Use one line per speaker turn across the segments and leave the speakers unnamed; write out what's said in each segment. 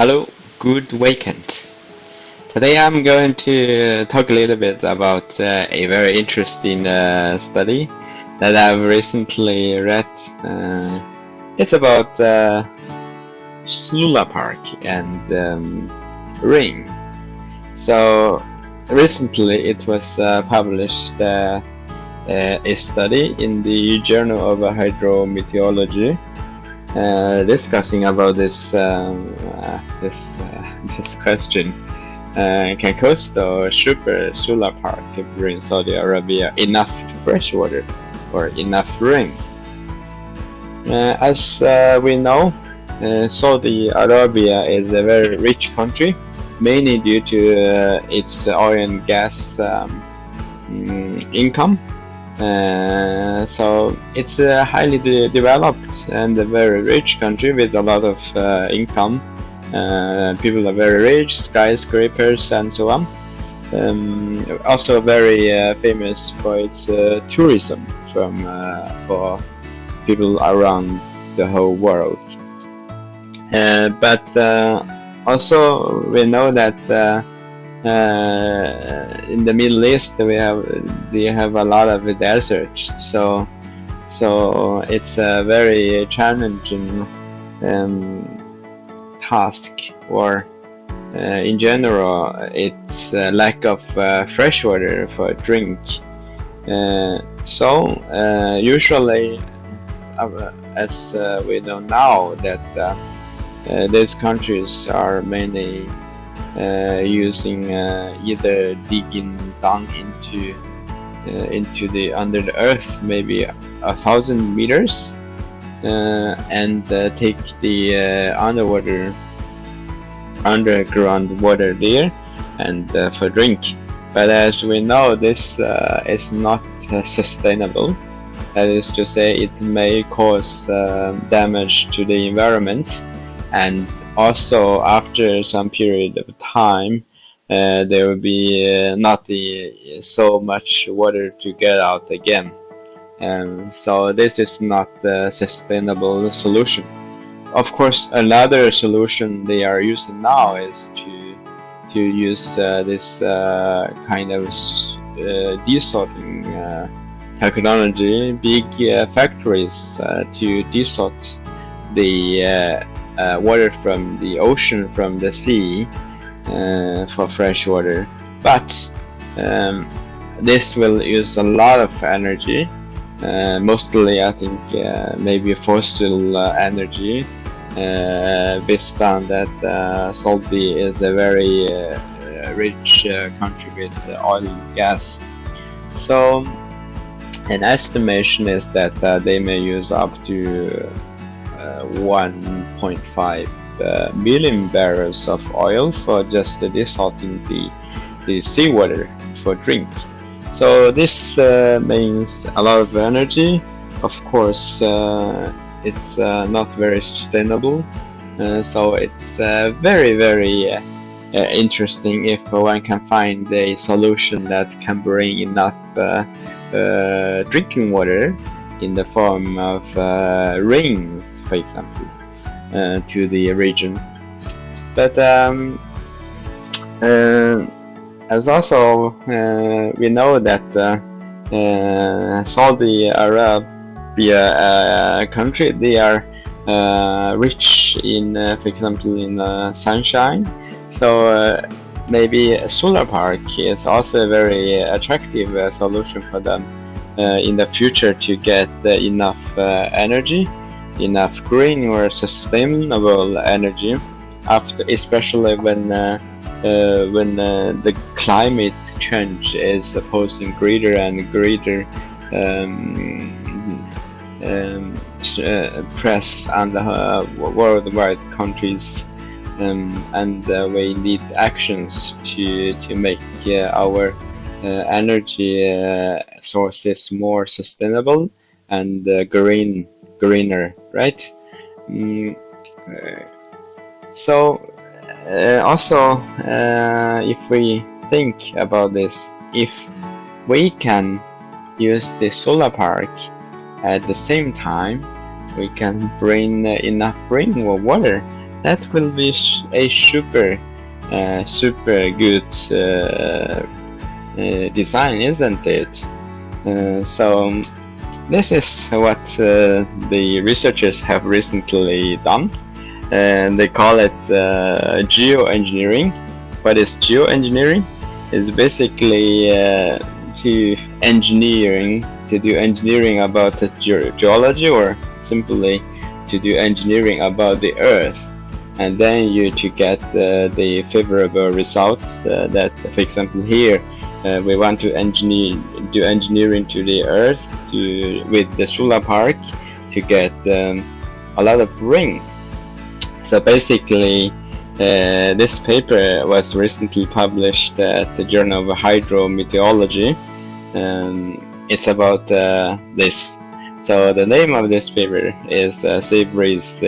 Hello, good weekend. Today I'm going to talk a little bit about a very interesting study that I've recently read. It's about Solar Park and rain. So recently it was published a study in the Journal of Hydrometeorology discussing about this question. Can coastal super solar park bring Saudi Arabia enough fresh water or enough rain? As we know, Saudi Arabia is a very rich country, mainly due to its oil and gas income. So it's a highly developed and a very rich country with a lot of income. People are very rich, skyscrapers and so on. Also very famous for its tourism for people around the whole world. But also we know that in the Middle East they have a lot of deserts, so it's a very challenging task, or in general it's lack of fresh water for drink. Usually, as we know now, that these countries are mainly using either digging down into the under the earth, maybe 1,000 meters, and take the underground water there and for drink. But as we know, this is not sustainable. That is to say, it may cause damage to the environment, and also after some period of time there will be not so much water to get out again. So this is not a sustainable solution. Of course, another solution they are using now is to use this kind of desalting technology, big factories to desalt the water from the ocean, from the sea, for fresh water. But this will use a lot of energy, mostly I think maybe fossil energy, based on that Saudi is a very rich country with oil and gas. So an estimation is that they may use up to 1.5 million barrels of oil for just desalting the seawater for drink. So this means a lot of energy. Of course, it's not very sustainable. So it's very interesting if one can find a solution that can bring enough drinking water in the form of rains, for example, to the region. But as also we know that Saudi Arabia country, they are rich in, for example, in sunshine. So maybe a solar park is also a very attractive solution for them in the future to get enough energy, enough green or sustainable energy, after, especially when the climate change is posing greater and greater press on the worldwide countries, and we need actions to make our energy sources more sustainable and greener, right? So also, if we think about this, if we can use the solar park at the same time, we can bring enough rainwater. that will be a super good design, isn't it? So this is what the researchers have recently done, and they call it geoengineering. What is geoengineering? It's basically to do engineering about the geology, or simply to do engineering about the Earth, and then you to get the favorable results. That, for example, here we want to do engineering to the Earth with the solar park to get a lot of rain. So basically, this paper was recently published at the Journal of Hydrometeorology. It's about this. So the name of this paper is Seabreeze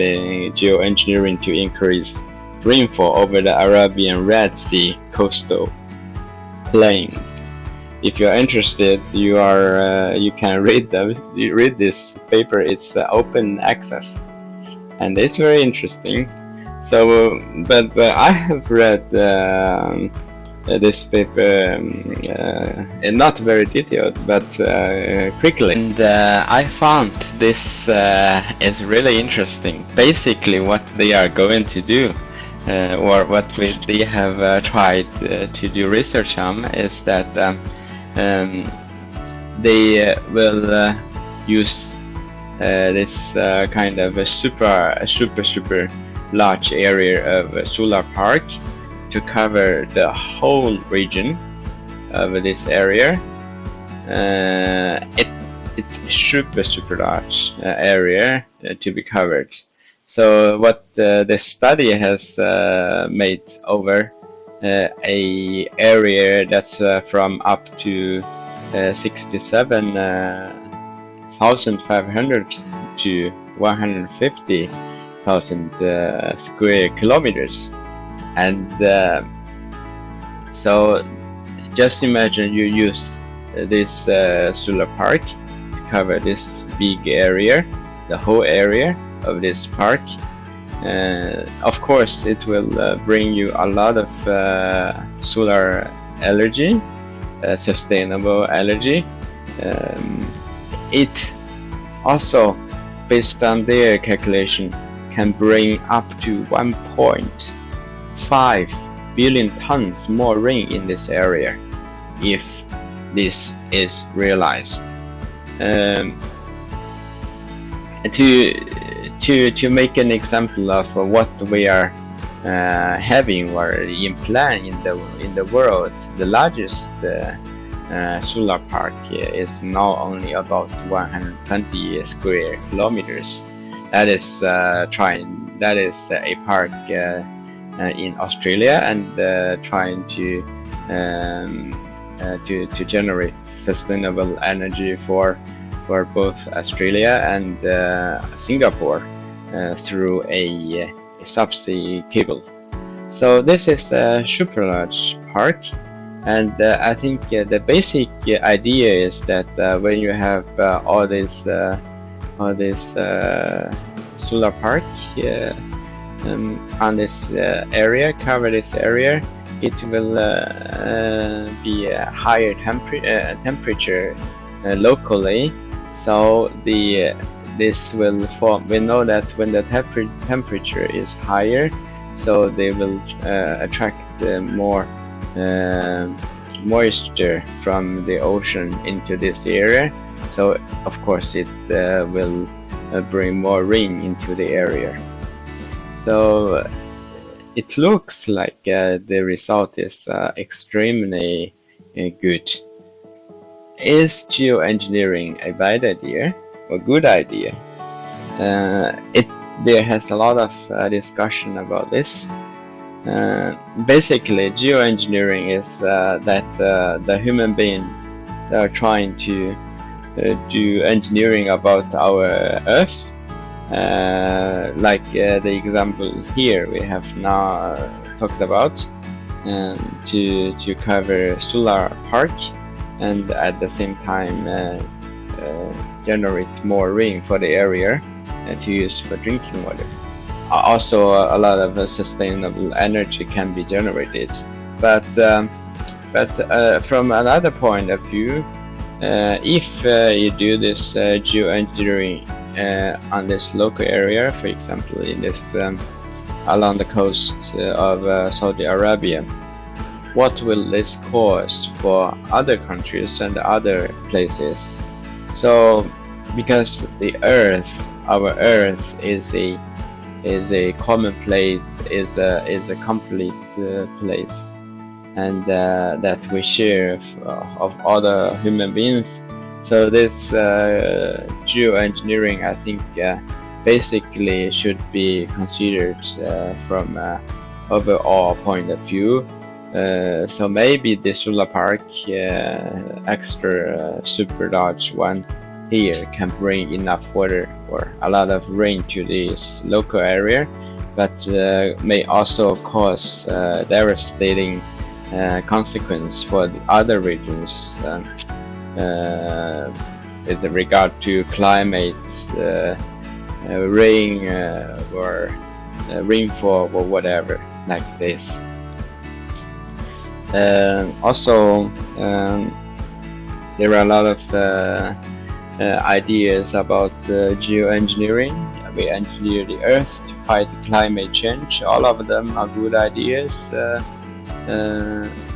Geoengineering to Increase Rainfall over the Arabian Red Sea Coastal Plains. If you're interested, you can read this paper. It's open access, and it's very interesting. So, but I have read this paper, not very detailed, but quickly, and I found this is really interesting. Basically, what they are going to do, or what they have tried to do research on, is that they will use this kind of a super large area of a solar park to cover the whole region of this area. It's a super large area to be covered. So what the study has made over a area that's from up to 67,500 to 150,000 square kilometers. And so just imagine you use this solar park to cover this big area, the whole area of this park. Of course, it will bring you a lot of solar energy, sustainable energy. It also, based on their calculation, can bring up to 1.5 billion tons more rain in this area if this is realized. To make an example of what we are having or in plan in the world, the largest solar park is now only about 120 square kilometers. That is a park in Australia, and trying to generate sustainable energy for both Australia and Singapore through a subsea cable. So this is a super large park, and I think the basic idea is that when you have all this solar park on this area, cover this area, it will be a higher temperature locally. So this will form. We know that when the temperature is higher, so they will attract more moisture from the ocean into this area. So of course it will bring more rain into the area. So it looks like the result is extremely good. Is geoengineering a bad idea or good idea? There has a lot of discussion about this. Basically, geoengineering is that the human beings are trying to do engineering about our Earth, like the example here we have now talked about, to cover solar park, and at the same time generate more rain for the area to use for drinking water. also a lot of sustainable energy can be generated. But from another point of view, if you do this geoengineering on this local area, for example, in this along the coast of Saudi Arabia, what will this cause for other countries and other places? So, because the Earth, our Earth, is a common place, is a complete place, and that we share of other human beings. So this geoengineering, I think, basically should be considered from overall point of view. So maybe the solar park, extra super large one here, can bring enough water or a lot of rain to this local area, but may also cause devastating consequence for the other regions with regard to climate, rain or rainfall or whatever like this. Also, there are a lot of ideas about geoengineering. We engineer the Earth to fight climate change. All of them are good ideas.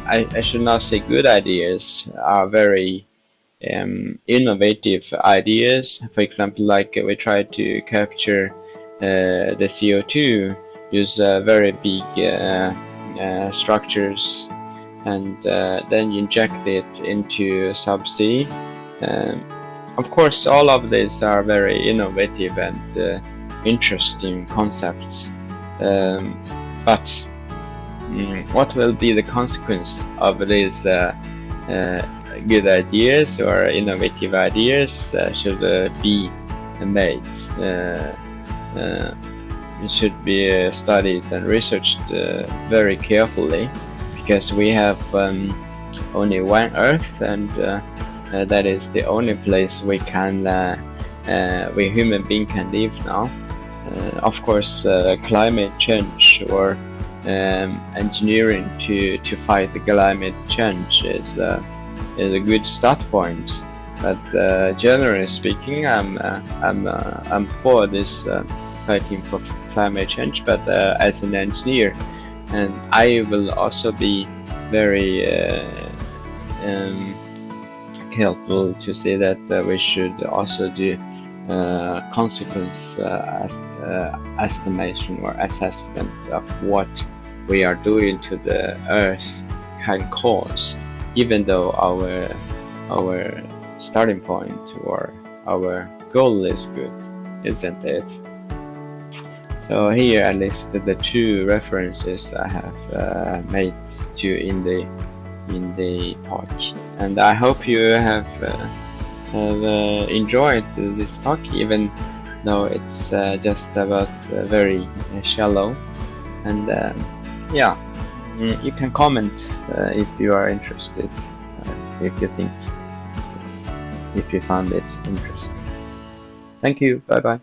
I should not say good ideas, are very innovative ideas. For example, like we try to capture the CO2, use very big structures, and then inject it into subsea. Of course, all of these are very innovative and interesting concepts, but what will be the consequence of these good ideas or innovative ideas should be made? It should be studied and researched very carefully, because we have only one Earth, and that is the only place we can, we human beings can live now. Of course, climate change or engineering to fight the climate change is a good start point. But generally speaking, I'm for this fighting for climate change. But as an engineer, and I will also be very helpful to say that we should also do consequence estimation or assessment of what we are doing to the Earth can cause, even though our starting point or our goal is good, isn't it? So here I listed the two references I have made to in the talk, and I hope you have enjoyed this talk, even though it's just about very shallow. And yeah, you can comment if you are interested, if you think if you found it interesting. Thank you. Bye bye.